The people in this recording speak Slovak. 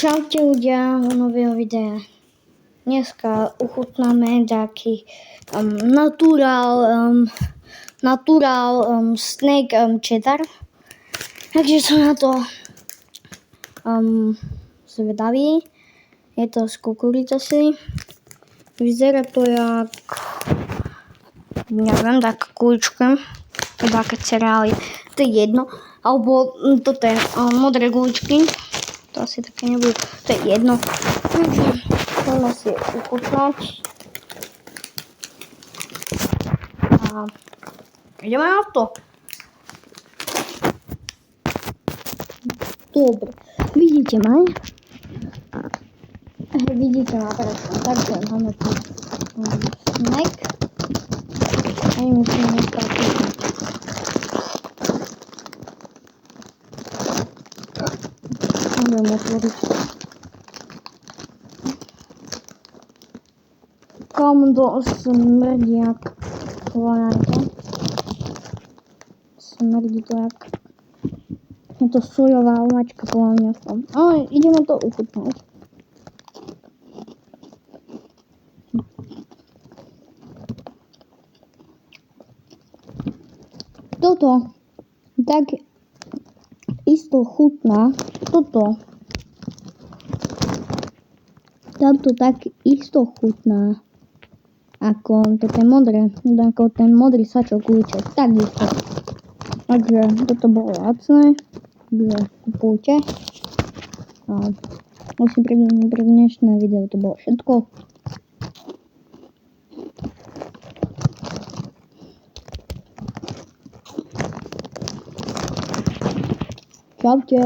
Čaute ľudia, nového videa. Dneska uchutnáme taký natural snack cheddar. Takže som na to zvedavý. Je to z kukurydzy. Vyzerá to jak, neviem, tak kuličky. Také cereály. To je jedno. Alebo toto je modré guličky. To asi také nebudú. To je jedno. Takže chceme si uchutnať. A ideme na to. Dobre. Vidíte ma? Vidíte ma teraz. Takže máme tu snack. A musíme dneska uchutnať. Budem otvoriť. Kam to smrdí jak voľajte. Smrdí to jak... Je to sojová omáčka podľa mňa. Ale ideme to uchutnať. Toto tak isto chutná. Táto tak isto chutná ako to ten modré, ako ten modrý sačok kuliček, takisto. Takže toto bolo lacné, takže kupujte. A musím pre dnešné video to bolo všetko. Čaute.